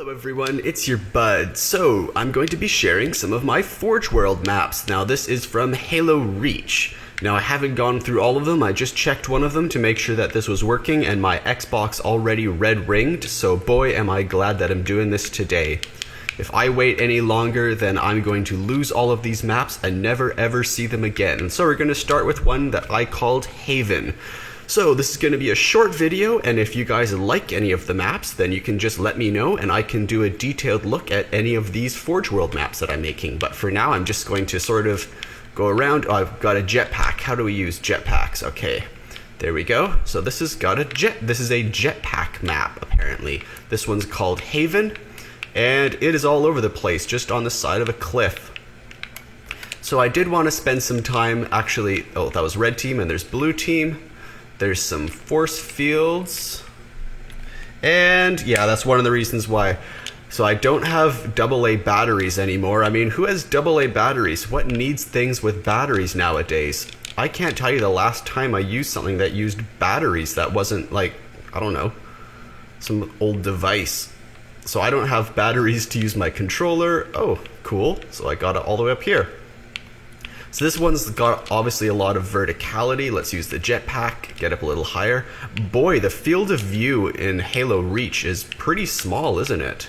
Hello everyone, it's your bud. So, I'm going to be sharing some of my Forge World maps. Now this is from Halo Reach. Now I haven't gone through all of them, I just checked one of them to make sure that this was working and my Xbox already red ringed, so boy am I glad that I'm doing this today. If I wait any longer, then I'm going to lose all of these maps and never ever see them again. And so we're going to start with one that I called Haven. So this is going to be a short video, and if you guys like any of the maps, then you can just let me know and I can do a detailed look at any of these Forge World maps that I'm making. But for now, I'm just going to sort of go around. Oh, I've got a jetpack. How do we use jetpacks? Okay, there we go. So this is a jetpack map, apparently. This one's called Haven, and it is all over the place, just on the side of a cliff. So I did want to spend some time, actually, oh, that was red team, and there's blue team. There's some force fields, and yeah, that's one of the reasons why. So I don't have AA batteries anymore. I mean, who has AA batteries? What needs things with batteries nowadays? I can't tell you the last time I used something that used batteries that wasn't like, I don't know, some old device. So I don't have batteries to use my controller. Oh, cool. So I got it all the way up here. So this one's got obviously a lot of verticality. Let's use the jetpack, get up a little higher. Boy, the field of view in Halo Reach is pretty small, isn't it?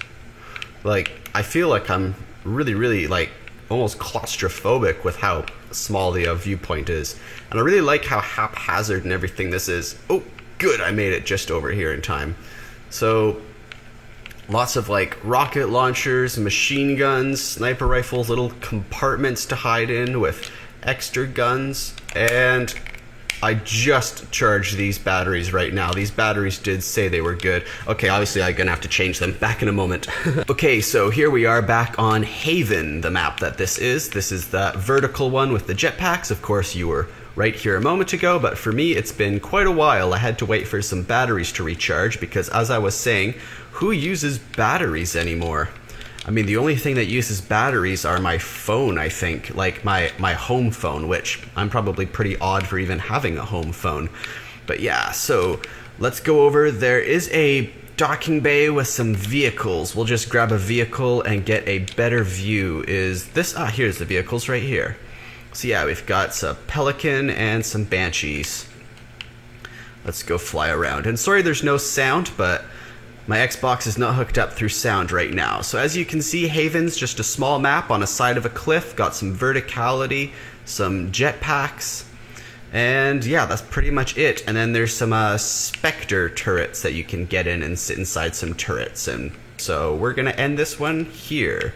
Like, I feel like I'm really like almost claustrophobic with how small the viewpoint is. And I really like how haphazard and everything this is. Oh, good, I made it just over here in time. So lots of like rocket launchers, machine guns, sniper rifles, little compartments to hide in with extra guns, and I just charged these batteries right now. These batteries did say they were good. Okay, obviously I'm gonna have to change them. Back in a moment. Okay, so here we are back on Haven, the map that this is. This is the vertical one with the jetpacks. Of course, you were right here a moment ago, but for me it's been quite a while. I had to wait for some batteries to recharge because, as I was saying, who uses batteries anymore? I mean, the only thing that uses batteries are my phone, I think, like my home phone, which I'm probably pretty odd for even having a home phone. But yeah, so let's go over. There is a docking bay with some vehicles. We'll just grab a vehicle and get a better view. Is this, here's the vehicles right here. So yeah, we've got some Pelican and some Banshees. Let's go fly around. And sorry there's no sound, but my Xbox is not hooked up through sound right now. So as you can see, Haven's just a small map on a side of a cliff, got some verticality, some jetpacks, and yeah, that's pretty much it. And then there's some Spectre turrets that you can get in and sit inside some turrets. And so we're gonna end this one here.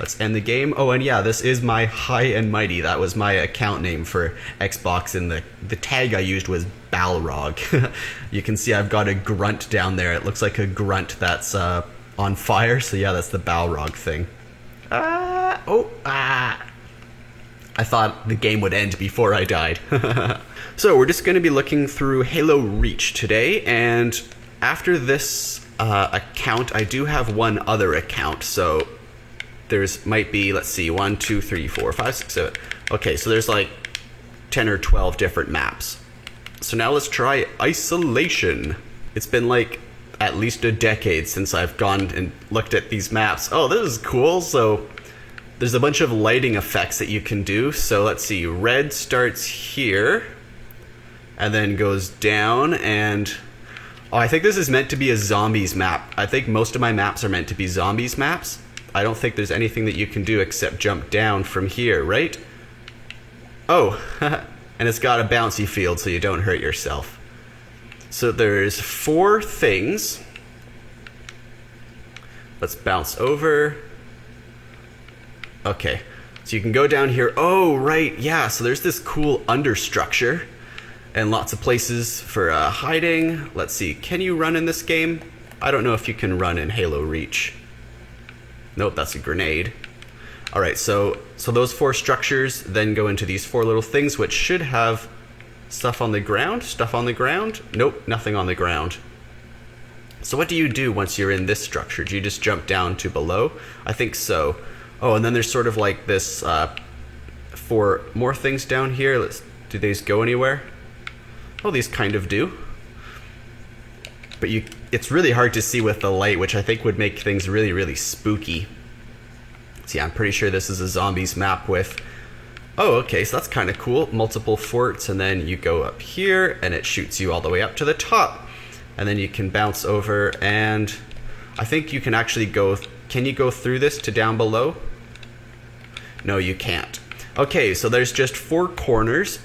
Let's end the game. Oh, and yeah, this is my High and Mighty. That was my account name for Xbox, and the tag I used was Balrog. You can see I've got a grunt down there. It looks like a grunt that's on fire, so yeah, that's the Balrog thing. I thought the game would end before I died. So we're just going to be looking through Halo Reach today, and after this account, I do have one other account, so there's might be, let's see, 1, 2, 3, 4, 5, 6, 7. Okay, so there's like 10 or 12 different maps. So now let's try Isolation. It's been like at least a decade since I've gone and looked at these maps. Oh, this is cool. So there's a bunch of lighting effects that you can do. So let's see, red starts here and then goes down, and oh, I think this is meant to be a zombies map. I think most of my maps are meant to be zombies maps. I don't think there's anything that you can do except jump down from here, right? Oh, and it's got a bouncy field so you don't hurt yourself. So there's 4 things. Let's bounce over. Okay, so you can go down here. Oh, right, yeah, so there's this cool understructure and lots of places for hiding. Let's see, can you run in this game? I don't know if you can run in Halo Reach. Nope, that's a grenade. Alright, so those 4 structures then go into these 4 little things, which should have stuff on the ground. Stuff on the ground? Nope, nothing on the ground. So what do you do once you're in this structure? Do you just jump down to below? I think so. Oh, and then there's sort of like this 4 more things down here. Do these go anywhere? Oh, these kind of do. But you it's really hard to see with the light, which I think would make things really, really spooky. So yeah, I'm pretty sure this is a zombies map with... Oh, okay, so that's kind of cool. Multiple forts, and then you go up here, and it shoots you all the way up to the top. And then you can bounce over, and I think you can actually go... Can you go through this to down below? No, you can't. Okay, so there's just 4 corners,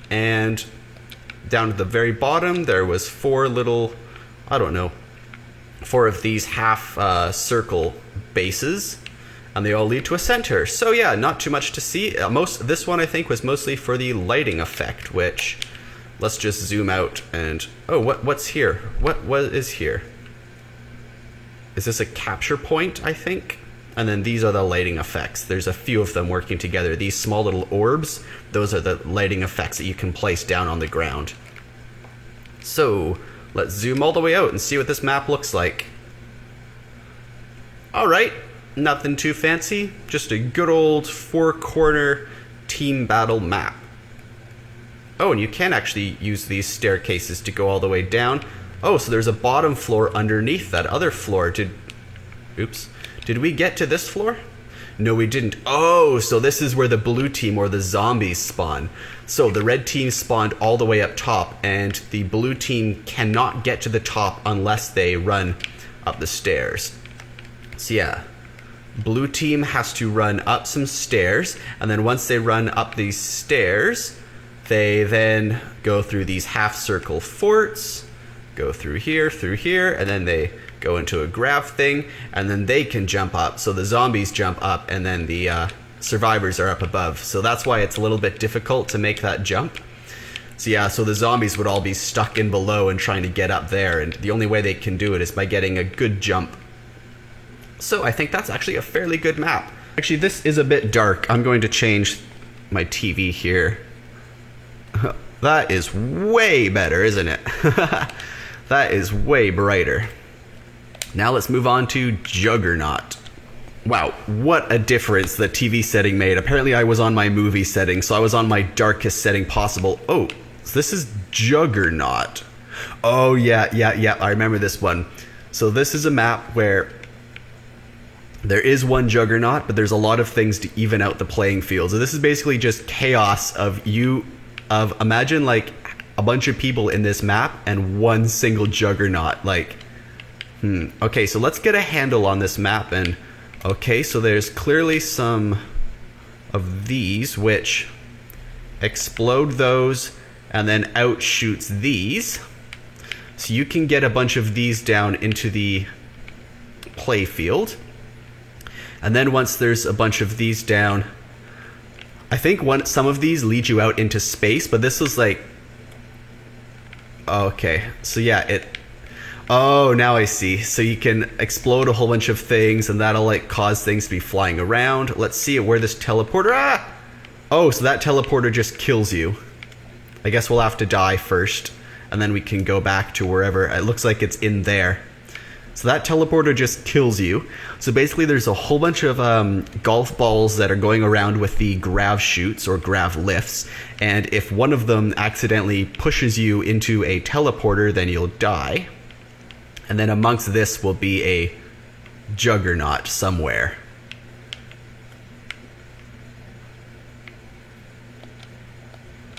and down at the very bottom, there was 4 little... I don't know. 4 of these half circle bases. And they all lead to a center. So yeah, not too much to see. This one I think was mostly for the lighting effect, which let's just zoom out and what's here? What is here? Is this a capture point, I think? And then these are the lighting effects. There's a few of them working together. These small little orbs, those are the lighting effects that you can place down on the ground. So let's zoom all the way out and see what this map looks like. All right. Nothing too fancy, just a good old 4-corner team battle map. Oh, and you can actually use these staircases to go all the way down. Oh, so there's a bottom floor underneath that other floor. Oops. Did we get to this floor? No, we didn't. Oh, so this is where the blue team or the zombies spawn. So the red team spawned all the way up top, and the blue team cannot get to the top unless they run up the stairs. So yeah. Blue team has to run up some stairs, and then once they run up these stairs, they then go through these half-circle forts, go through here, and then they go into a grab thing, and then they can jump up. So the zombies jump up, and then the survivors are up above. So that's why it's a little bit difficult to make that jump. So yeah, so the zombies would all be stuck in below and trying to get up there, and the only way they can do it is by getting a good jump. So I think that's actually a fairly good map. Actually, this is a bit dark. I'm going to change my TV here. That is way better, isn't it? That is way brighter. Now let's move on to Juggernaut. Wow, what a difference the TV setting made. Apparently I was on my movie setting, so I was on my darkest setting possible. Oh, so this is Juggernaut. Oh yeah, I remember this one. So this is a map where there is one Juggernaut, but there's a lot of things to even out the playing field. So this is basically just chaos of imagine like a bunch of people in this map and one single Juggernaut. Okay, so let's get a handle on this map. And okay, so there's clearly some of these which explode those and then out shoots these. So you can get a bunch of these down into the play field. And then once there's a bunch of these down, I think some of these lead you out into space, but this was like... Okay, so yeah, Oh, now I see. So you can explode a whole bunch of things, and that'll like cause things to be flying around. Let's see where this teleporter... Oh, so that teleporter just kills you. I guess we'll have to die first, and then we can go back to wherever. It looks like it's in there. So that teleporter just kills you. So basically there's a whole bunch of golf balls that are going around with the grav chutes or grav lifts. And if one of them accidentally pushes you into a teleporter, then you'll die. And then amongst this will be a Juggernaut somewhere.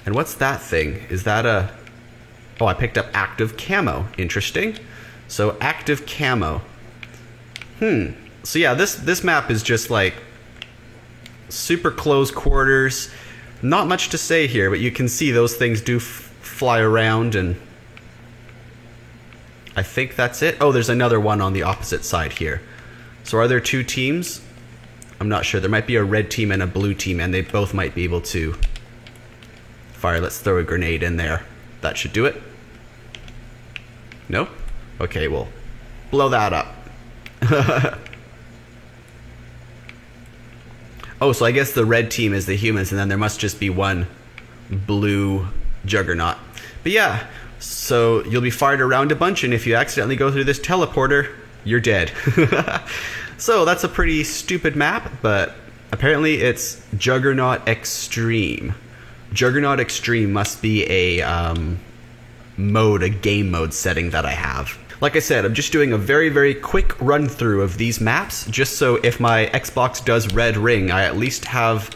And what's that thing? Is that a... Oh, I picked up active camo. Interesting. So active camo. So yeah, this map is just like super close quarters. Not much to say here, but you can see those things do fly around, and I think that's it. Oh, there's another one on the opposite side here. So are there 2 teams? I'm not sure. There might be a red team and a blue team, and they both might be able to fire. Let's throw a grenade in there. That should do it. No? Okay, well, blow that up. Oh, so I guess the red team is the humans, and then there must just be one blue Juggernaut. But yeah, so you'll be fired around a bunch, and if you accidentally go through this teleporter, you're dead. So that's a pretty stupid map, but apparently it's Juggernaut Extreme. Juggernaut Extreme must be a game mode setting that I have. Like I said, I'm just doing a very, very quick run through of these maps, just so if my Xbox does red ring, I at least have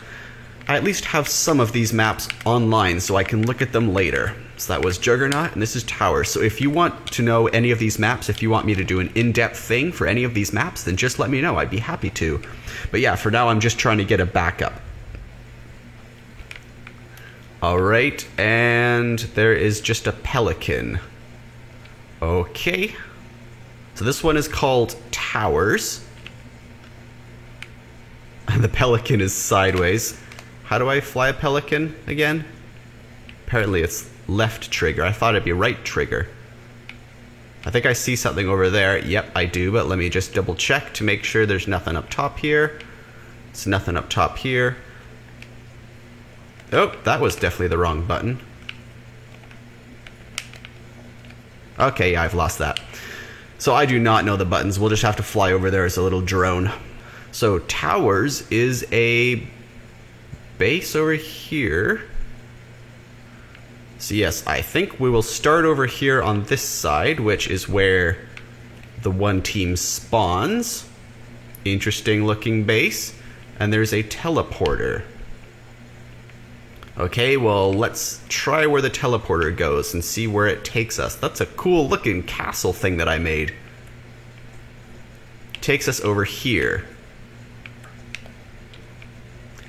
some of these maps online so I can look at them later. So that was Juggernaut, and this is Towers. So if you want to know any of these maps, if you want me to do an in-depth thing for any of these maps, then just let me know. I'd be happy to. But yeah, for now I'm just trying to get a backup. Alright, and there is just a pelican. Okay. So this one is called Towers. And the pelican is sideways. How do I fly a pelican again? Apparently it's left trigger. I thought it'd be right trigger. I think I see something over there. Yep, I do, but let me just double check to make sure there's nothing up top here. It's nothing up top here. Oh, that was definitely the wrong button. Okay, yeah, I've lost that. So I do not know the buttons. We'll just have to fly over there as a little drone. So Towers is a base over here. So yes, I think we will start over here on this side, which is where the one team spawns. Interesting looking base. And there's a teleporter. Okay, well, let's try where the teleporter goes and see where it takes us. That's a cool looking castle thing that I made. Takes us over here.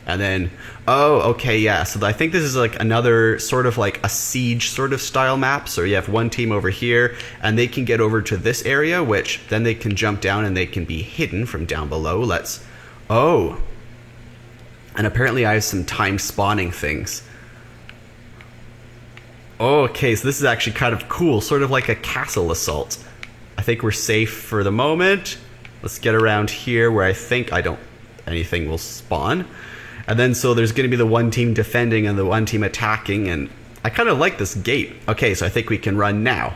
And then, oh, okay, yeah, so I think this is like another sort of like a siege sort of style map. So you have one team over here, and they can get over to this area, which then they can jump down and they can be hidden from down below. Oh. And apparently I have some time spawning things. Okay, so this is actually kind of cool, sort of like a castle assault. I think we're safe for the moment. Let's get around here where I think anything will spawn. And then so there's going to be the one team defending and the one team attacking, and I kind of like this gate. Okay, so I think we can run now.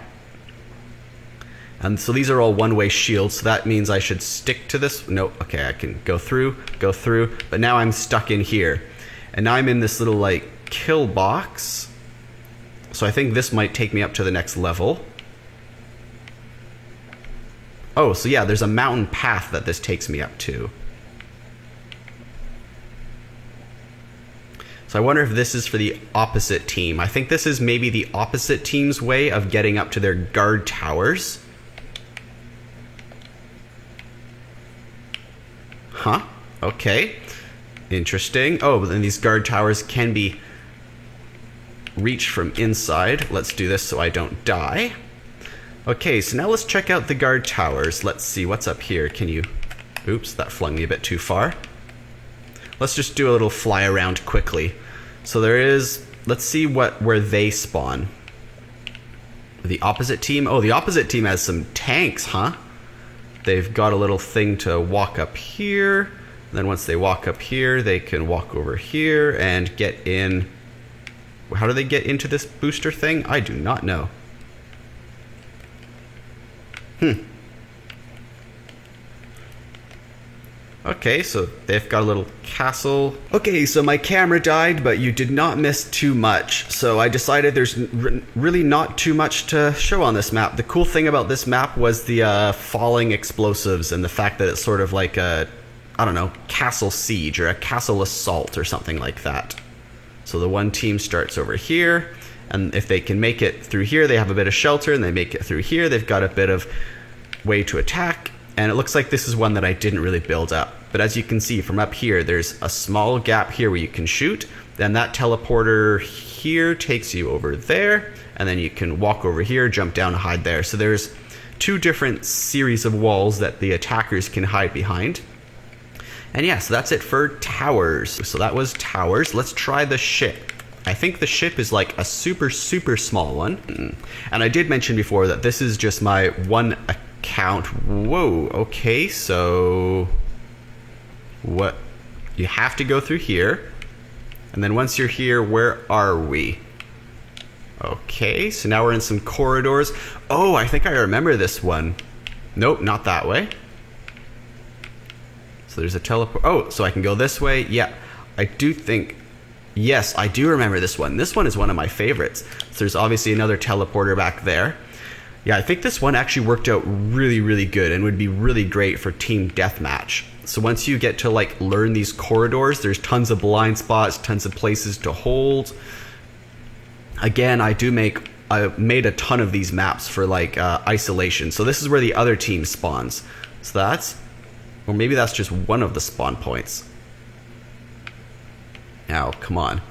And so these are all one-way shields, so that means I should stick to this. No, okay, I can go through, but now I'm stuck in here. And now I'm in this little, like, kill box. So I think this might take me up to the next level. Oh, so yeah, there's a mountain path that this takes me up to. So I wonder if this is for the opposite team. I think this is maybe the opposite team's way of getting up to their guard towers. Huh? Okay. Interesting. Oh, but then these guard towers can be reached from inside. Let's do this so I don't die. Okay, so now let's check out the guard towers. Let's see what's up here. Can you... Oops, that flung me a bit too far. Let's just do a little fly around quickly. So there is... Let's see where they spawn. The opposite team? Oh, the opposite team has some tanks, huh? They've got a little thing to walk up here. And then once they walk up here, they can walk over here and get in. How do they get into this booster thing? I do not know. Okay, so they've got a little castle. Okay, so my camera died, but you did not miss too much. So I decided there's really not too much to show on this map. The cool thing about this map was the falling explosives and the fact that it's sort of like a, I don't know, castle siege or a castle assault or something like that. So the one team starts over here, and if they can make it through here, they have a bit of shelter, and they make it through here, they've got a bit of way to attack. And it looks like this is one that I didn't really build up. But as you can see from up here, there's a small gap here where you can shoot. Then that teleporter here takes you over there. And then you can walk over here, jump down, hide there. So there's two different series of walls that the attackers can hide behind. And yeah, so that's it for towers. So that was towers. Let's try the ship. I think the ship is like a super, super small one. And I did mention before that this is just my one account. Whoa, okay, so what? You have to go through here. And then once you're here, where are we? Okay, so now we're in some corridors. Oh, I think I remember this one. Nope, not that way. So there's a teleport. Oh, so I can go this way. Yeah, I do think. Yes, I do remember this one. This one is one of my favorites. So there's obviously another teleporter back there. Yeah, I think this one actually worked out really, really good and would be really great for team deathmatch. So once you get to like learn these corridors, there's tons of blind spots, tons of places to hold. Again, I made a ton of these maps for like isolation. So this is where the other team spawns. So that's, or maybe that's just one of the spawn points. Now, come on.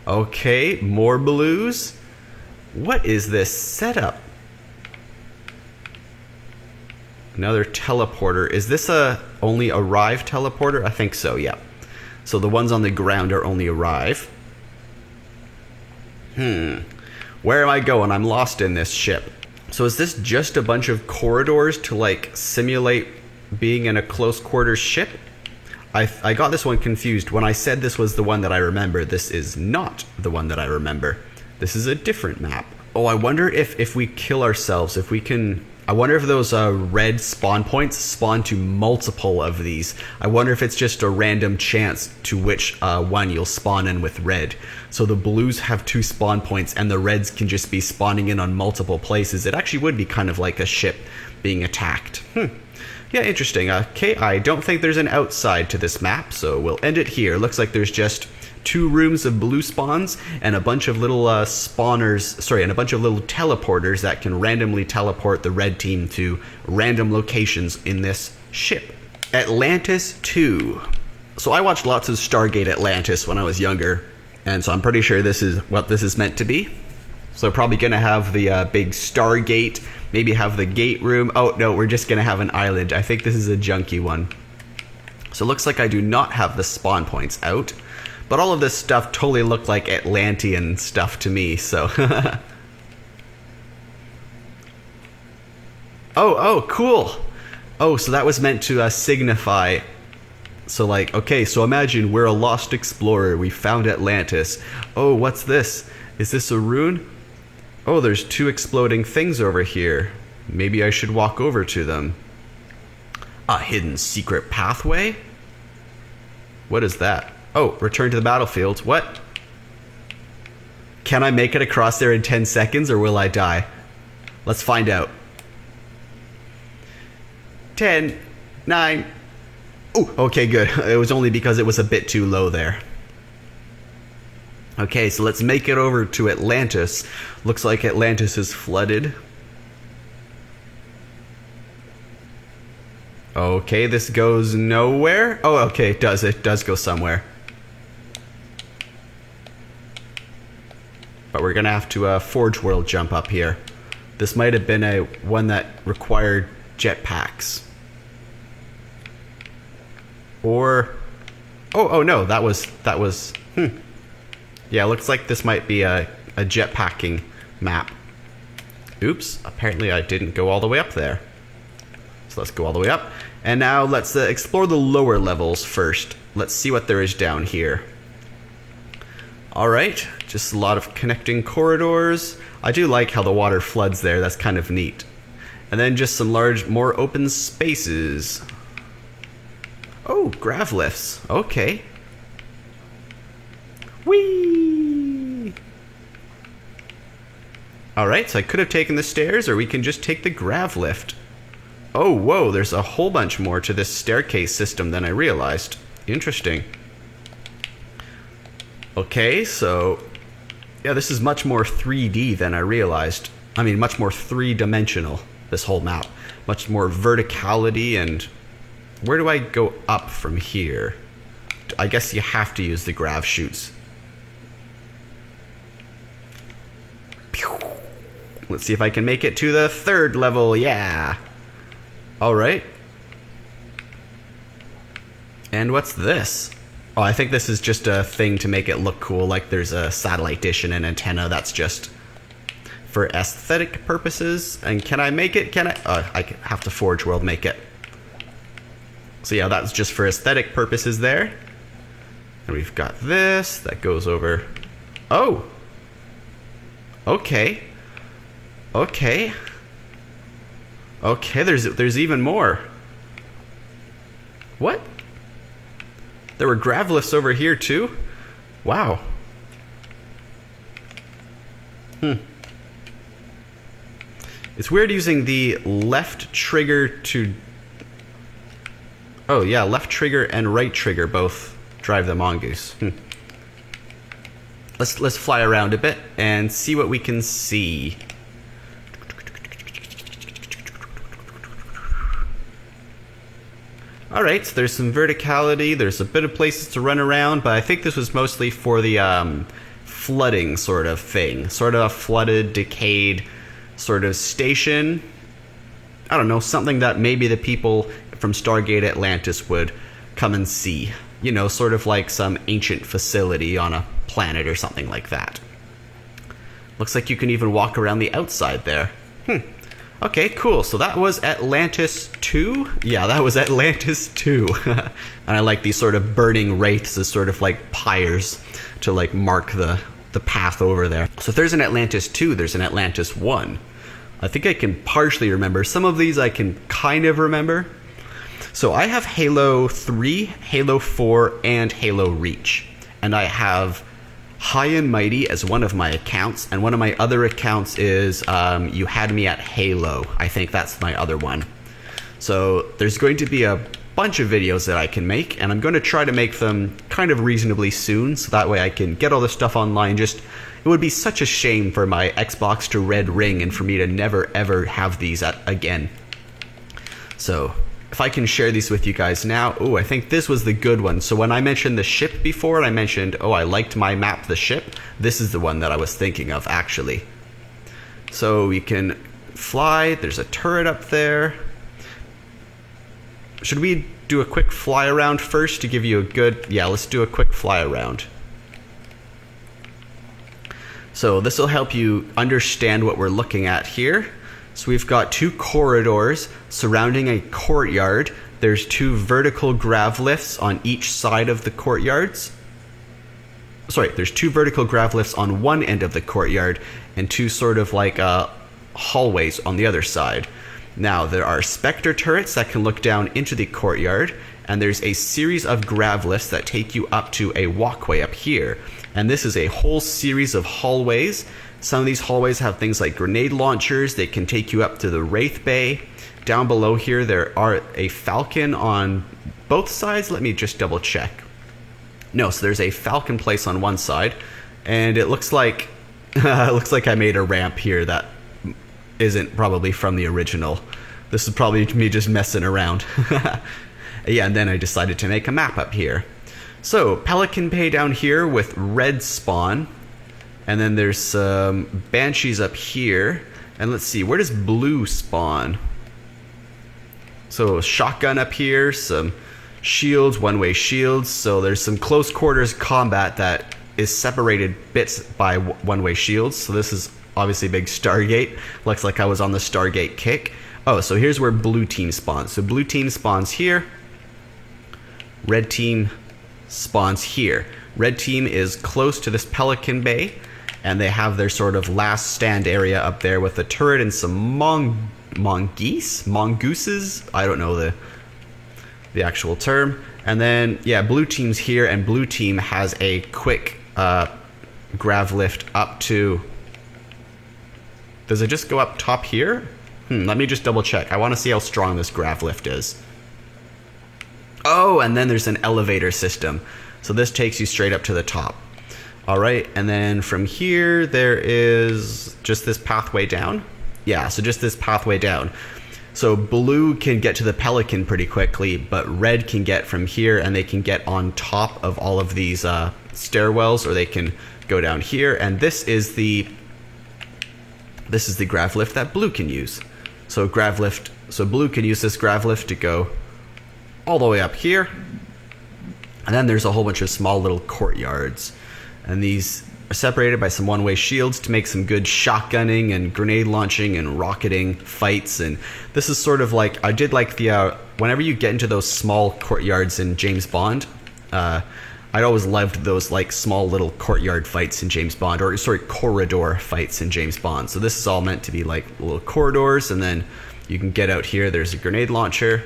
Okay, more blues. What is this setup? Another teleporter. Is this a only arrive teleporter? I think so, yeah. So the ones on the ground are only arrive. Where am I going? I'm lost in this ship. So is this just a bunch of corridors to like simulate being in a close quarters ship? I got this one confused. When I said this was the one that I remember, this is not the one that I remember. This is a different map. Oh, I wonder if we kill ourselves, if we can... I wonder if those red spawn points spawn to multiple of these. I wonder if it's just a random chance to which one you'll spawn in with red. So the blues have 2 spawn points and the reds can just be spawning in on multiple places. It actually would be kind of like a ship being attacked. Yeah, interesting. Okay, I don't think there's an outside to this map, so we'll end it here. Looks like there's just 2 rooms of blue spawns and a bunch of little and a bunch of little teleporters that can randomly teleport the red team to random locations in this ship. Atlantis 2. So I watched lots of Stargate Atlantis when I was younger, and so I'm pretty sure this is what this is meant to be. So probably gonna have the big Stargate, maybe have the gate room. Oh no, we're just gonna have an island. I think this is a junky one. So it looks like I do not have the spawn points out, but all of this stuff totally looked like Atlantean stuff to me, so. Oh, cool. Oh, so that was meant to signify. So like, okay, so imagine we're a lost explorer. We found Atlantis. Oh, what's this? Is this a rune? Oh, there's 2 exploding things over here. Maybe I should walk over to them. A hidden secret pathway? What is that? Oh, return to the battlefield. What? Can I make it across there in 10 seconds or will I die? Let's find out. 10, 9. Oh, okay, good. It was only because it was a bit too low there. Okay, so let's make it over to Atlantis. Looks like Atlantis is flooded. Okay, this goes nowhere. Oh, okay, it does. It does go somewhere. But we're gonna have to Forge World jump up here. This might have been one that required jetpacks. Or... Oh no, that was... Yeah, looks like this might be a jetpacking map. Oops, apparently I didn't go all the way up there. So let's go all the way up. And now let's explore the lower levels first. Let's see what there is down here. Alright, just a lot of connecting corridors. I do like how the water floods there, that's kind of neat. And then just some large, more open spaces. Oh, grav lifts, okay. Whee! Alright, so I could have taken the stairs, or we can just take the grav lift. Oh, whoa, there's a whole bunch more to this staircase system than I realized. Interesting. Okay, so... yeah, this is much more 3D than I realized. I mean, much more 3-dimensional, this whole map. Much more verticality, and... where do I go up from here? I guess you have to use the grav chutes. Let's see if I can make it to the 3rd level, yeah! Alright. And what's this? Oh, I think this is just a thing to make it look cool, like there's a satellite dish and an antenna. That's just for aesthetic purposes. And can I make it? Can I? I have to Forge World make it. So yeah, that's just for aesthetic purposes there. And we've got this that goes over. Oh! Okay. Okay. Okay, there's even more. What? There were grav lifts over here too? Wow. It's weird using the left trigger to... Oh yeah, left trigger and right trigger both drive the mongoose. Let's fly around a bit and see what we can see. Alright, so there's some verticality, there's a bit of places to run around, but I think this was mostly for the flooding sort of thing. Sort of a flooded, decayed sort of station. I don't know, something that maybe the people from Stargate Atlantis would come and see. You know, sort of like some ancient facility on a planet or something like that. Looks like you can even walk around the outside there. Okay, cool. So that was Atlantis 2? Yeah, that was Atlantis 2. And I like these sort of burning wraiths as sort of like pyres to like mark the path over there. So if there's an Atlantis 2, there's an Atlantis 1. I think I can partially remember. Some of these I can kind of remember. So I have Halo 3, Halo 4, and Halo Reach. And I have High and Mighty as one of my accounts, and one of my other accounts is You Had Me at Halo. I think that's my other one. So there's going to be a bunch of videos that I can make, and I'm going to try to make them kind of reasonably soon, so that way I can get all this stuff online. It would be such a shame for my Xbox to red ring and for me to never ever have these again. So if I can share these with you guys now. Oh, I think this was the good one. So when I mentioned the ship before, and I mentioned, oh, I liked my map, the ship, this is the one that I was thinking of, actually. So we can fly. There's a turret up there. Should we do a quick fly around first to give you a good... Yeah, let's do a quick fly around. So this will help you understand what we're looking at here. So we've got two corridors surrounding a courtyard. There's two vertical grav lifts on each side of the courtyards. Sorry, there's two vertical grav lifts on one end of the courtyard and two sort of like hallways on the other side. Now, there are Spectre turrets that can look down into the courtyard, and there's a series of grav lifts that take you up to a walkway up here. And this is a whole series of hallways. Some of these hallways have things like grenade launchers. They can take you up to the Wraith Bay. Down below here, there are a Falcon on both sides. Let me just double check. No, so there's a Falcon place on one side, and it looks like I made a ramp here that isn't probably from the original. This is probably me just messing around. Yeah, and then I decided to make a map up here. So, Pelican Bay down here with red spawn. And then there's some Banshees up here. And let's see, where does blue spawn? So, shotgun up here, some shields, one-way shields. So there's some close quarters combat that is separated bits by one-way shields. So this is obviously big Stargate. Looks like I was on the Stargate kick. Oh, so here's where blue team spawns. So blue team spawns here. Red team spawns here. Red team is close to this Pelican Bay, and they have their sort of last stand area up there with a turret and some mongooses. I don't know the actual term. And then, yeah, blue team's here, and blue team has a quick grav lift up to... Does it just go up top here? Let me just double check. I want to see how strong this grav lift is. Oh, and then there's an elevator system. So this takes you straight up to the top. All right, and then from here, there is just this pathway down. Yeah, so just this pathway down. So blue can get to the Pelican pretty quickly, but red can get from here, and they can get on top of all of these stairwells, or they can go down here. And this is the grav lift that blue can use. So blue can use this grav lift to go all the way up here. And then there's a whole bunch of small little courtyards. And these are separated by some one-way shields to make some good shotgunning and grenade launching and rocketing fights. And this is sort of like, I did like the, whenever you get into those small courtyards in James Bond, I'd always loved those like small little courtyard fights in James Bond, or sorry, corridor fights in James Bond. So this is all meant to be like little corridors, and then you can get out here, there's a grenade launcher.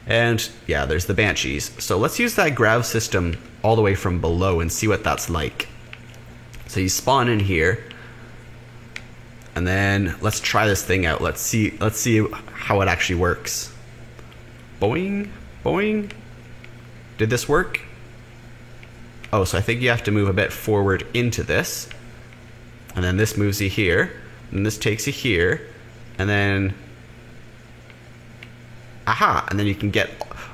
And yeah, there's the Banshees. So let's use that grav system all the way from below and see what that's like. So you spawn in here. And then let's try this thing out. Let's see how it actually works. Boing, boing. Did this work? Oh, so I think you have to move a bit forward into this. And then this moves you here. And this takes you here. And then... Aha! And then you can get...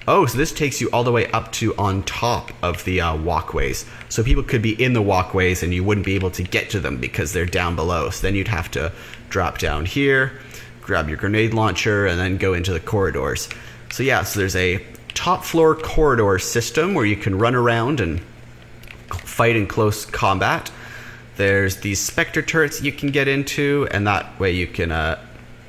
Oh, so this takes you all the way up to on top of the walkways. So people could be in the walkways and you wouldn't be able to get to them because they're down below. So then you'd have to drop down here, grab your grenade launcher, and then go into the corridors. So yeah, so there's a top floor corridor system where you can run around and fight in close combat. There's these Spectre turrets you can get into, and that way you can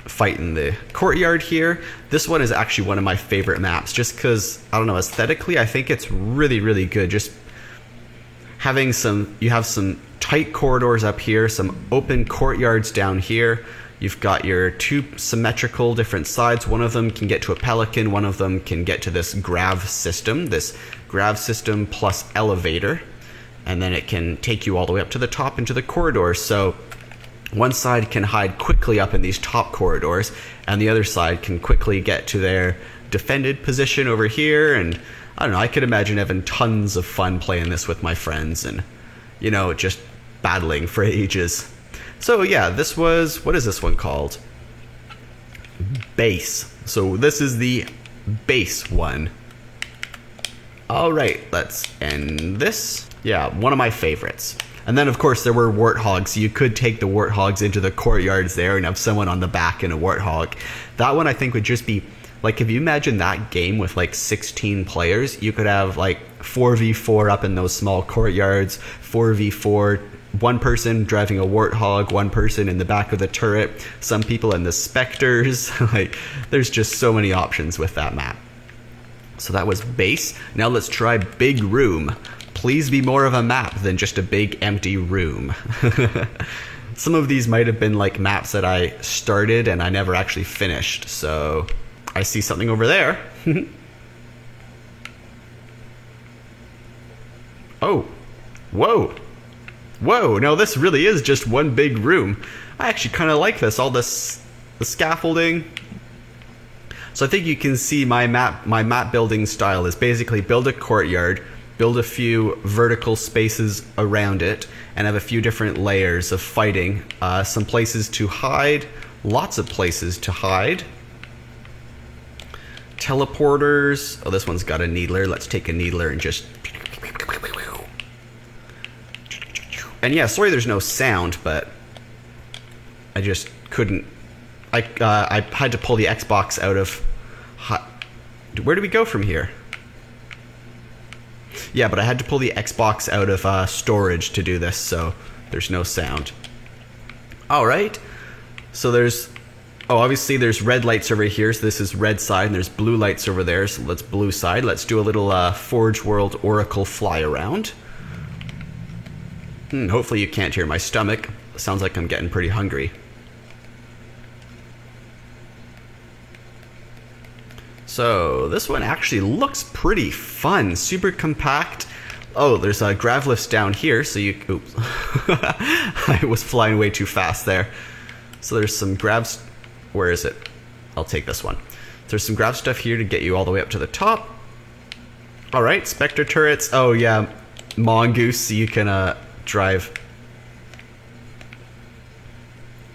fight in the courtyard here. This one is actually one of my favorite maps, just because, I don't know, aesthetically, I think it's really, really good. Just having you have some tight corridors up here, some open courtyards down here. You've got your two symmetrical different sides. One of them can get to a pelican, one of them can get to this grav system plus elevator. And then it can take you all the way up to the top into the corridors. So one side can hide quickly up in these top corridors, and the other side can quickly get to their defended position over here. And I don't know, I could imagine having tons of fun playing this with my friends and, you know, just battling for ages. So yeah, this was, what is this one called? Base. So this is the base one. All right, let's end this. Yeah, one of my favorites. And then, of course, there were warthogs. So you could take the warthogs into the courtyards there and have someone on the back in a warthog. That one, I think, would just be... Like, if you imagine that game with, like, 16 players, you could have, like, 4v4 up in those small courtyards, 4v4, one person driving a warthog, one person in the back of the turret, some people in the Spectres. Like, there's just so many options with that map. So that was base. Now let's try big room. Please be more of a map than just a big empty room. Some of these might have been like maps that I started and I never actually finished. So I see something over there. Oh, whoa. Whoa, no, this really is just one big room. I actually kind of like this, all this, the scaffolding. So I think you can see my map building style is basically build a courtyard, build a few vertical spaces around it, and have a few different layers of fighting. Some places to hide, lots of places to hide. Teleporters. Oh, this one's got a needler. Let's take a needler and just... And yeah, sorry there's no sound, but I just couldn't... I had to pull the Xbox out of... Where do we go from here? Yeah, but I had to pull the Xbox out of storage to do this, so there's no sound. Alright, so there's... Oh, obviously there's red lights over here, so this is red side, and there's blue lights over there, so let's blue side. Let's do a little Forge World Oracle fly around. Hopefully you can't hear my stomach. Sounds like I'm getting pretty hungry. So this one actually looks pretty fun, super compact. Oh, there's a grav lifts down here, so you... Oops. I was flying way too fast there. So there's some grabs... Where is it? I'll take this one. There's some grav stuff here to get you all the way up to the top. Alright, Spectre turrets. Oh yeah, Mongoose, so you can drive...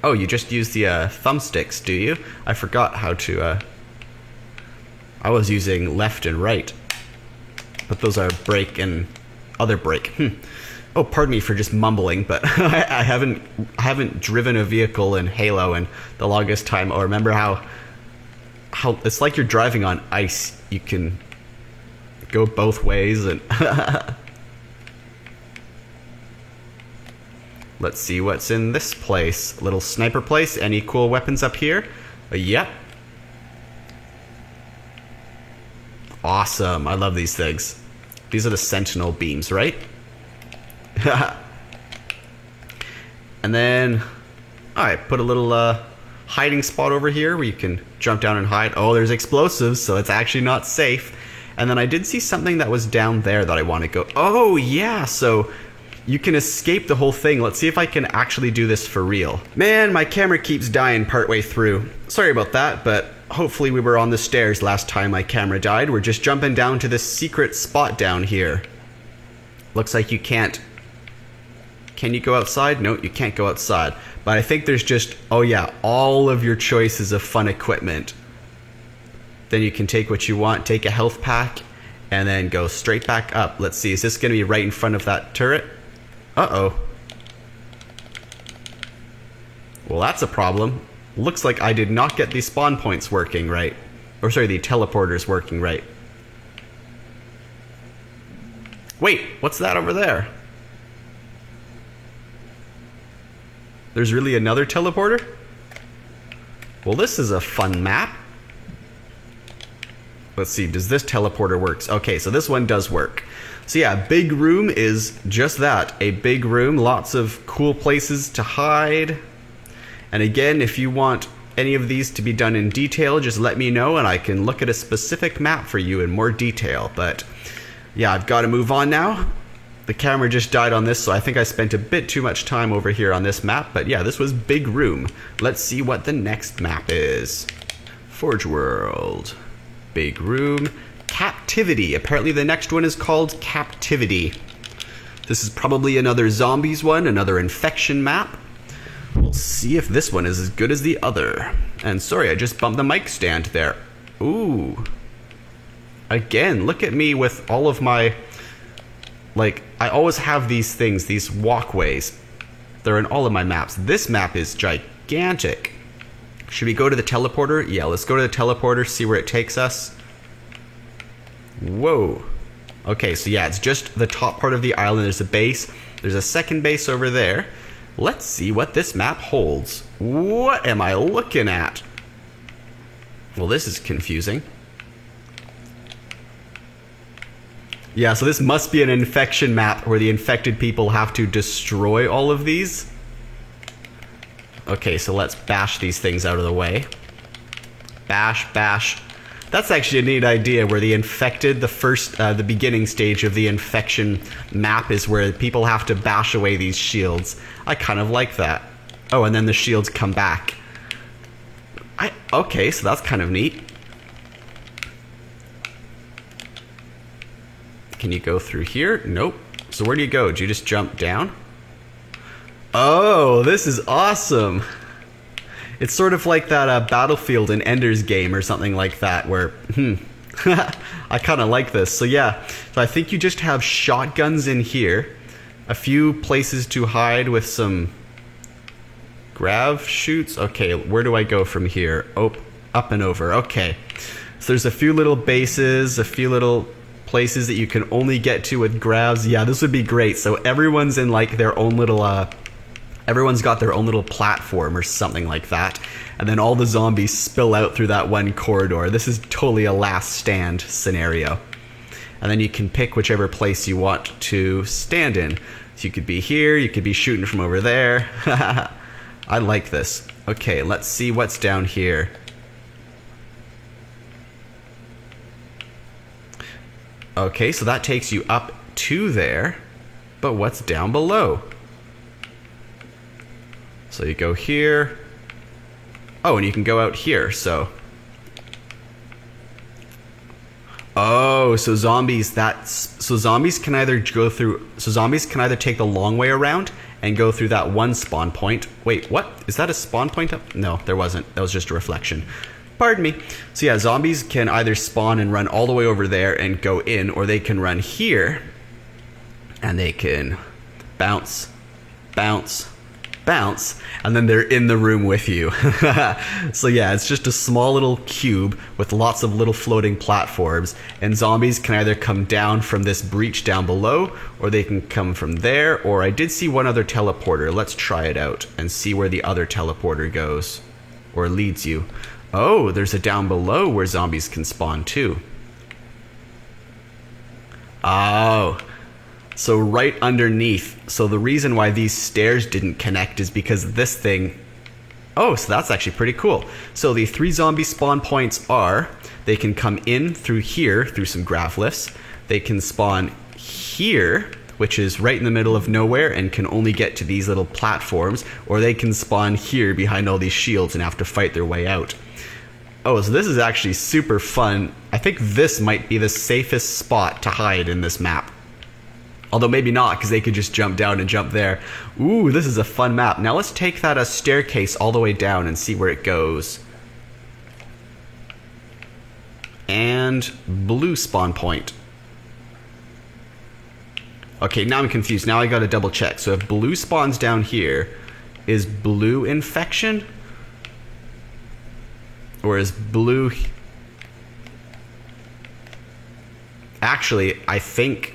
Oh, you just use the thumbsticks, do you? I forgot how to... I was using left and right. But those are brake and other brake. Oh, pardon me for just mumbling, but I haven't driven a vehicle in Halo in the longest time. Oh, remember how it's like you're driving on ice. You can go both ways and let's see what's in this place. Little sniper place. Any cool weapons up here? Yep. Awesome. I love these things. These are the Sentinel beams, right? And then I put a little hiding spot over here where you can jump down and hide. Oh, there's explosives, so it's actually not safe. And then I did see something that was down there that I want to go. Oh, yeah. So You can escape the whole thing. Let's see if I can actually do this for real. Man, my camera keeps dying partway through. Sorry about that, but hopefully we were on the stairs last time my camera died. We're just jumping down to this secret spot down here. Looks like you can't. Can you go outside? No, you can't go outside. But I think there's just, oh yeah, all of your choices of fun equipment. Then you can take what you want, take a health pack, and then go straight back up. Let's see, is this going to be right in front of that turret? Uh-oh. Well, that's a problem. Looks like I did not get the spawn points working right. Or sorry, the teleporters working right. Wait, what's that over there? There's really another teleporter? Well, this is a fun map. Let's see, does this teleporter work? Okay, so this one does work. So yeah, big room is just that, a big room, lots of cool places to hide. And again, if you want any of these to be done in detail, just let me know and I can look at a specific map for you in more detail. But yeah, I've got to move on now. The camera just died on this, so I think I spent a bit too much time over here on this map. But yeah, this was big room. Let's see what the next map is. Forge World. Big room. Captivity. Apparently the next one is called Captivity. This is probably another zombies one, another infection map. We'll see if this one is as good as the other. And sorry, I just bumped the mic stand there. Ooh. Again, look at me with all of my... Like, I always have these things, these walkways. They're in all of my maps. This map is gigantic. Should we go to the teleporter? Yeah, let's go to the teleporter, see where it takes us. Whoa. Okay, so yeah, it's just the top part of the island. There's a base. There's a second base over there. Let's see what this map holds. What am I looking at? Well, this is confusing. Yeah, so this must be an infection map where the infected people have to destroy all of these. Okay, so let's bash these things out of the way. Bash, bash. That's actually a neat idea where the infected, the beginning stage of the infection map is where people have to bash away these shields. I kind of like that. Oh, and then the shields come back. Okay, so that's kind of neat. Can you go through here? Nope. So where do you go? Do you just jump down? Oh, this is awesome. It's sort of like that Battlefield in Ender's Game or something like that where, I kind of like this. So yeah, so I think you just have shotguns in here, a few places to hide with some grav shoots. Okay, where do I go from here? Oh, up and over. Okay. So there's a few little bases, a few little places that you can only get to with gravs. Yeah, this would be great. So everyone's in like their own little, everyone's got their own little platform or something like that. And then all the zombies spill out through that one corridor. This is totally a last stand scenario. And then you can pick whichever place you want to stand in. So you could be here, you could be shooting from over there. I like this. Okay, let's see what's down here. Okay, so that takes you up to there. But what's down below? So you go here. Oh, and you can go out here, so. Oh, so zombies can either go through, so zombies can either take the long way around and go through that one spawn point. Wait, what? Is that a spawn point up? No, there wasn't. That was just a reflection. Pardon me. So yeah, zombies can either spawn and run all the way over there and go in, or they can run here and they can bounce, bounce, bounce, and then they're in the room with you. So yeah, it's just a small little cube with lots of little floating platforms, and zombies can either come down from this breach down below, or they can come from there, or I did see one other teleporter. Let's try it out and see where the other teleporter goes or leads you. Oh, there's a down below where zombies can spawn too. Oh, so right underneath. So the reason why these stairs didn't connect is because this thing... Oh, so that's actually pretty cool. So the 3 zombie spawn points are, they can come in through here, through some grav lifts. They can spawn here, which is right in the middle of nowhere and can only get to these little platforms, or they can spawn here behind all these shields and have to fight their way out. Oh, so this is actually super fun. I think this might be the safest spot to hide in this map. Although maybe not, because they could just jump down and jump there. Ooh, this is a fun map. Now let's take that staircase all the way down and see where it goes. And blue spawn point. Okay, now I'm confused. Now I gotta double check. So if blue spawns down here, is blue infection? Or is blue... Actually, I think...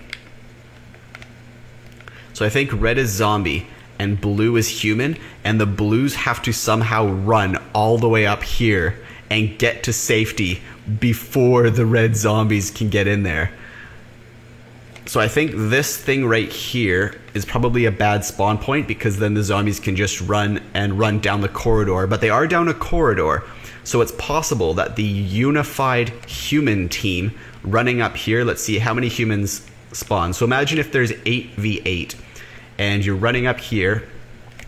So I think red is zombie and blue is human, and the blues have to somehow run all the way up here and get to safety before the red zombies can get in there. So I think this thing right here is probably a bad spawn point, because then the zombies can just run down the corridor, but they are down a corridor. So it's possible that the unified human team running up here, let's see how many humans spawn. So imagine if there's 8v8 and you're running up here,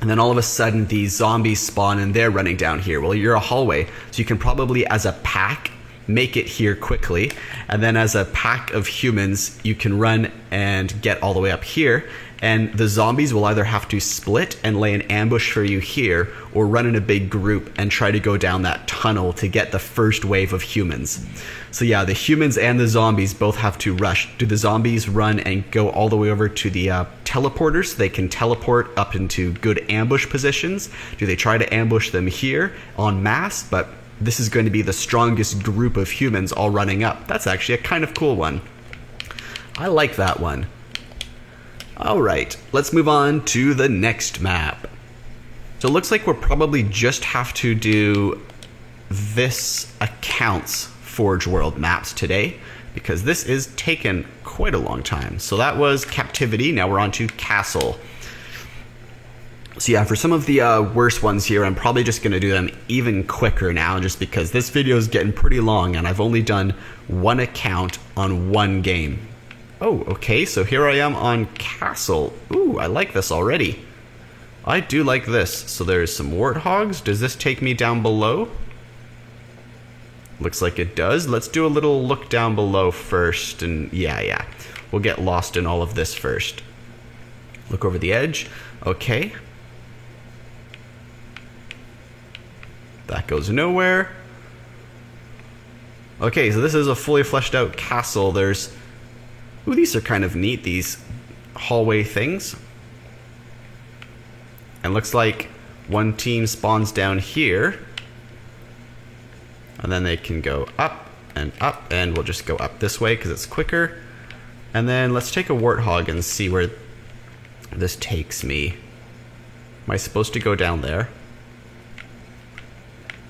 and then all of a sudden these zombies spawn and they're running down here. Well, you're a hallway, so you can probably as a pack make it here quickly, and then as a pack of humans you can run and get all the way up here, and the zombies will either have to split and lay an ambush for you here, or run in a big group and try to go down that tunnel to get the first wave of humans. So yeah, the humans and the zombies both have to rush. Do the zombies run and go all the way over to the teleporters so they can teleport up into good ambush positions? Do they try to ambush them here en masse? But this is going to be the strongest group of humans all running up. That's actually a kind of cool one. I like that one. Alright, let's move on to the next map. So it looks like we'll probably just have to do this account's Forge World maps today, because this is taken quite a long time. So that was Captivity, now we're on to Castle. So yeah, for some of the worst ones here, I'm probably just going to do them even quicker now, just because this video is getting pretty long and I've only done one account on one game. Oh, okay, so here I am on Castle. Ooh, I like this already. I do like this. So there's some warthogs. Does this take me down below? Looks like it does. Let's do a little look down below first, and yeah. We'll get lost in all of this first. Look over the edge. Okay. That goes nowhere. Okay, so this is a fully fleshed out castle. There's... Ooh, these are kind of neat, these hallway things. And looks like one team spawns down here. And then they can go up, and we'll just go up this way because it's quicker. And then let's take a warthog and see where this takes me. Am I supposed to go down there?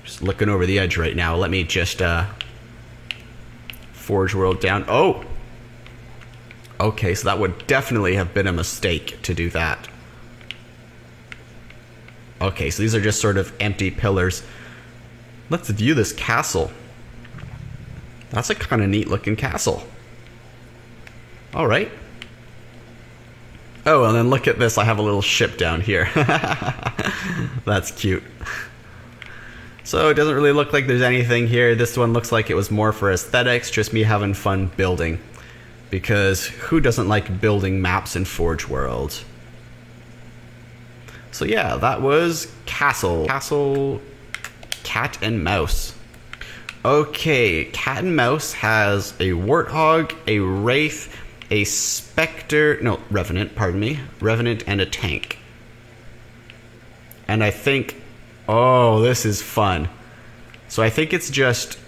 Just looking over the edge right now. Let me just Forge World down. Oh! Okay, so that would definitely have been a mistake to do that. Okay, so these are just sort of empty pillars. Let's view this castle. That's a kind of neat looking castle. Alright. Oh, and then look at this. I have a little ship down here. That's cute. So it doesn't really look like there's anything here. This one looks like it was more for aesthetics, just me having fun building. Because who doesn't like building maps in Forge World? So yeah, that was Castle. Castle, Cat and Mouse. Okay, Cat and Mouse has a Warthog, a Wraith, a Spectre, no, Revenant, pardon me. Revenant and a Tank. And I think, oh, this is fun. So I think it's just,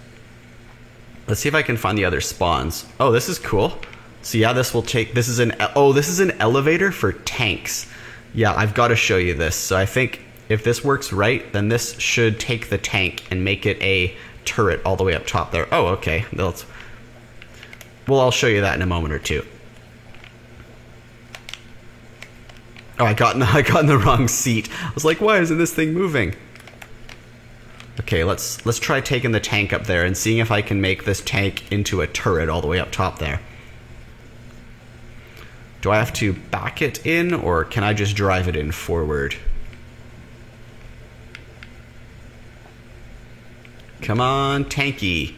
let's see if I can find the other spawns. Oh, this is cool. So yeah, this will take, this is an elevator for tanks. Yeah, I've got to show you this. So I think if this works right, then this should take the tank and make it a turret all the way up top there. Oh, okay. Well, I'll show you that in a moment or two. Oh, I got in the wrong seat. I was like, why isn't this thing moving? Okay, let's try taking the tank up there and seeing if I can make this tank into a turret all the way up top there. Do I have to back it in, or can I just drive it in forward? Come on, tanky.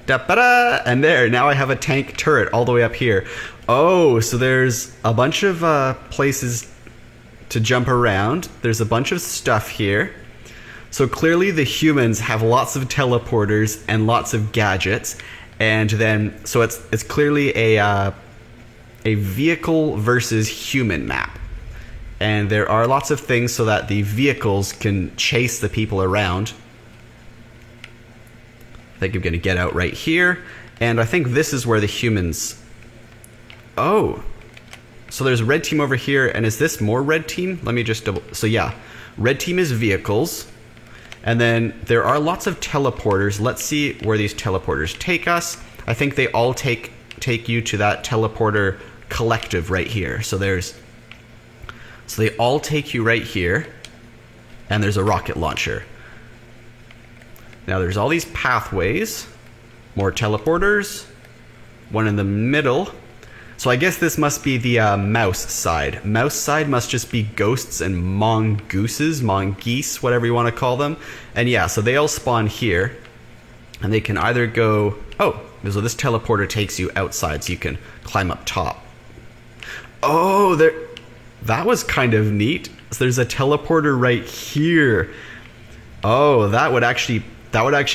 Da-ba-da! And there, now I have a tank turret all the way up here. Oh, so there's a bunch of places to jump around. There's a bunch of stuff here. So clearly the humans have lots of teleporters and lots of gadgets. And then, so it's clearly a vehicle versus human map. And there are lots of things so that the vehicles can chase the people around. I think I'm going to get out right here. And I think this is where the humans... Oh. So there's red team over here. And is this more red team? Let me just double... So yeah. Red team is vehicles. And then there are lots of teleporters. Let's see where these teleporters take us. I think they all take you to that teleporter collective right here. So they all take you right here. And there's a rocket launcher. Now there's all these pathways, more teleporters, one in the middle. So I guess this must be the mouse side. Mouse side must just be ghosts and mongooses, mongeese, whatever you want to call them. And yeah, so they all spawn here. And they can either go... Oh, so this teleporter takes you outside so you can climb up top. Oh, that was kind of neat. So there's a teleporter right here. Oh, that would actually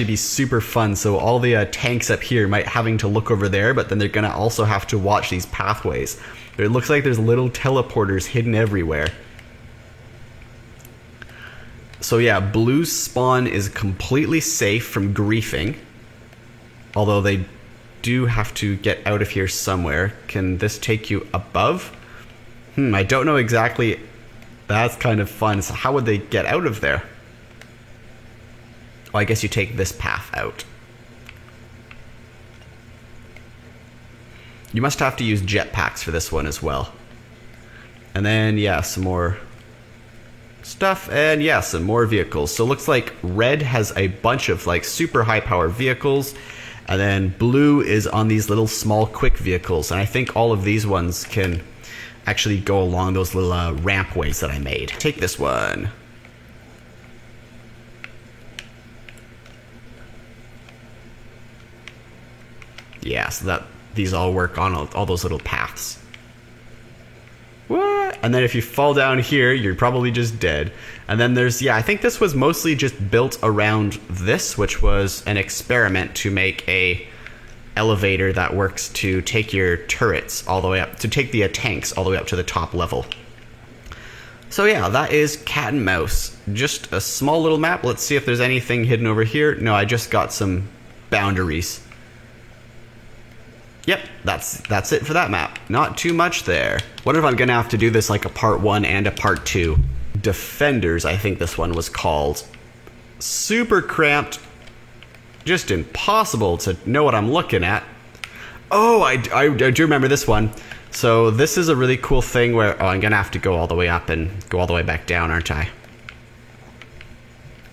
be super fun. So all the tanks up here might having to look over there, but then they're gonna also have to watch these pathways. It looks like there's little teleporters hidden everywhere. So yeah, blue spawn is completely safe from griefing. Although they do have to get out of here somewhere. Can this take you above? I don't know exactly. That's kind of fun. So how would they get out of there? Oh, I guess you take this path out. You must have to use jetpacks for this one as well. And then, yeah, some more stuff. And yeah, some more vehicles. So it looks like red has a bunch of like super high power vehicles. And then blue is on these little small quick vehicles. And I think all of these ones can actually go along those little rampways that I made. Take this one. Yeah, so that these all work on all those little paths. What? And then if you fall down here, you're probably just dead. And then there's, yeah, I think this was mostly just built around this, which was an experiment to make a elevator that works to take your turrets all the way up, to take the tanks all the way up to the top level. So yeah, that is Cat and Mouse. Just a small little map. Let's see if there's anything hidden over here. No, I just got some boundaries. Yep, that's it for that map. Not too much there. What if I'm gonna have to do this like a part 1 and a part 2? Defenders, I think this one was called. Super cramped. Just impossible to know what I'm looking at. Oh, I do remember this one. So this is a really cool thing where, oh, I'm gonna have to go all the way up and go all the way back down, aren't I?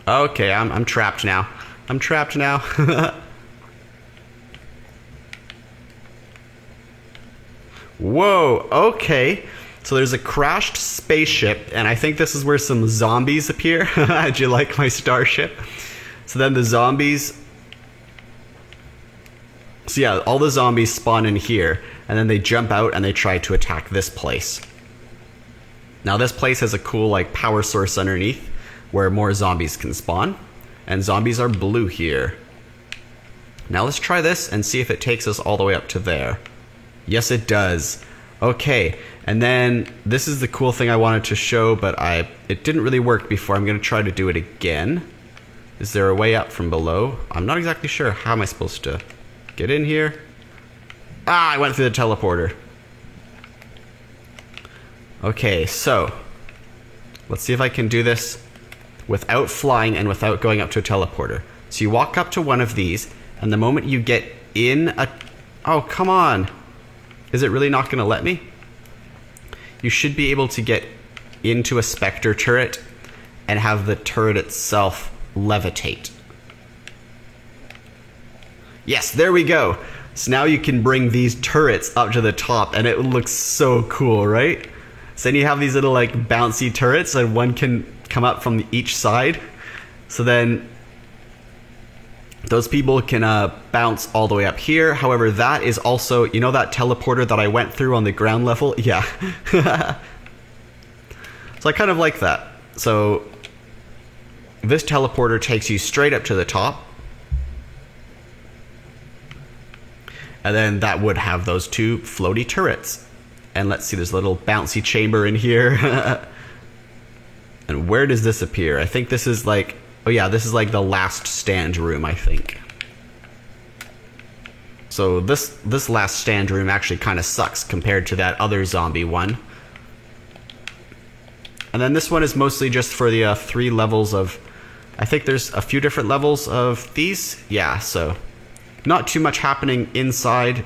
Okay, I'm trapped now. I'm trapped now. Whoa, okay. So there's a crashed spaceship, and I think this is where some zombies appear. How'd you like my starship? So then the zombies... So yeah, all the zombies spawn in here, and then they jump out and they try to attack this place. Now this place has a cool like power source underneath, where more zombies can spawn. And zombies are blue here. Now let's try this and see if it takes us all the way up to there. Yes, it does. Okay, and then this is the cool thing I wanted to show, but it didn't really work before. I'm going to try to do it again. Is there a way up from below? I'm not exactly sure. How am I supposed to get in here? Ah, I went through the teleporter. Okay, so let's see if I can do this without flying and without going up to a teleporter. So you walk up to one of these, and the moment you get in a... Oh, come on. Is it really not going to let me? You should be able to get into a Spectre turret and have the turret itself levitate. Yes, there we go. So now you can bring these turrets up to the top and it looks so cool, right? So then you have these little like bouncy turrets and one can come up from each side. So then those people can bounce all the way up here. However, that is also, you know that teleporter that I went through on the ground level? Yeah. So I kind of like that. So this teleporter takes you straight up to the top. And then that would have those two floaty turrets. And let's see, there's a little bouncy chamber in here. And where does this appear? I think this is like, oh yeah, this is like the last stand room, I think. So this last stand room actually kind of sucks compared to that other zombie one. And then this one is mostly just for the 3 levels of, I think there's a few different levels of these. Yeah, so not too much happening inside.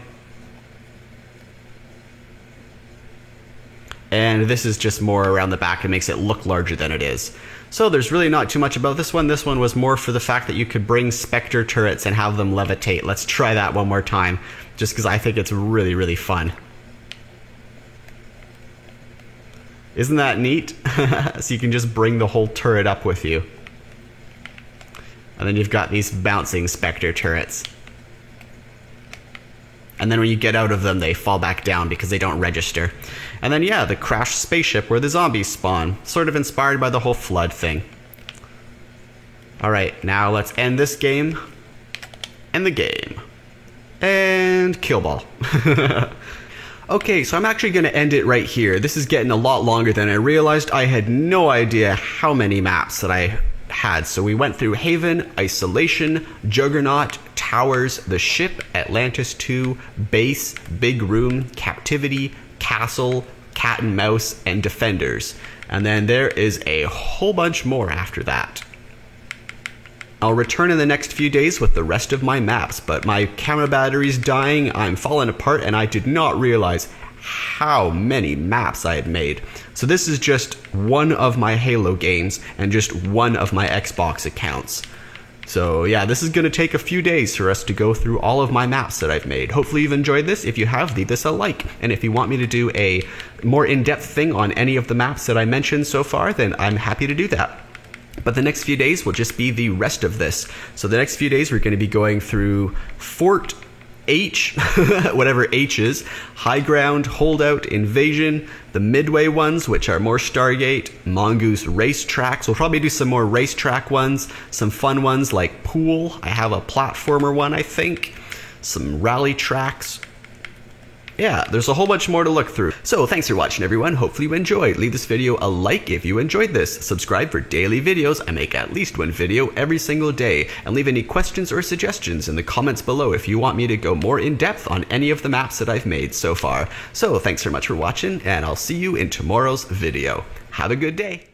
And this is just more around the back. It makes it look larger than it is. So there's really not too much about this one. This one was more for the fact that you could bring Spectre turrets and have them levitate. Let's try that one more time, just because I think it's really, really fun. Isn't that neat? So you can just bring the whole turret up with you. And then you've got these bouncing Spectre turrets. And then when you get out of them, they fall back down because they don't register. And then yeah, the crashed spaceship where the zombies spawn. Sort of inspired by the whole flood thing. Alright, now let's end this game. End the game. And kill ball. Okay, so I'm actually going to end it right here. This is getting a lot longer than I realized. I had no idea how many maps that I had. So we went through Haven, Isolation, Juggernaut, Towers, the ship, Atlantis 2, Base, Big Room, Captivity, Castle, Cat and Mouse, and Defenders. And then there is a whole bunch more after that. I'll return in the next few days with the rest of my maps, but my camera battery's dying, I'm falling apart, and I did not realize how many maps I had made. So this is just one of my Halo games and just one of my Xbox accounts. So yeah, this is going to take a few days for us to go through all of my maps that I've made. Hopefully you've enjoyed this. If you have, leave this a like. And if you want me to do a more in-depth thing on any of the maps that I mentioned so far, then I'm happy to do that. But the next few days will just be the rest of this. So the next few days we're going to be going through Fort H, whatever H is, High Ground, Holdout, Invasion, the Midway ones, which are more Stargate, Mongoose Racetracks. We'll probably do some more racetrack ones, some fun ones like Pool. I have a platformer one, I think. Some rally tracks. Yeah, there's a whole bunch more to look through. So thanks for watching, everyone. Hopefully you enjoyed. Leave this video a like if you enjoyed this. Subscribe for daily videos. I make at least one video every single day. And leave any questions or suggestions in the comments below if you want me to go more in depth on any of the maps that I've made so far. So thanks so much for watching, and I'll see you in tomorrow's video. Have a good day.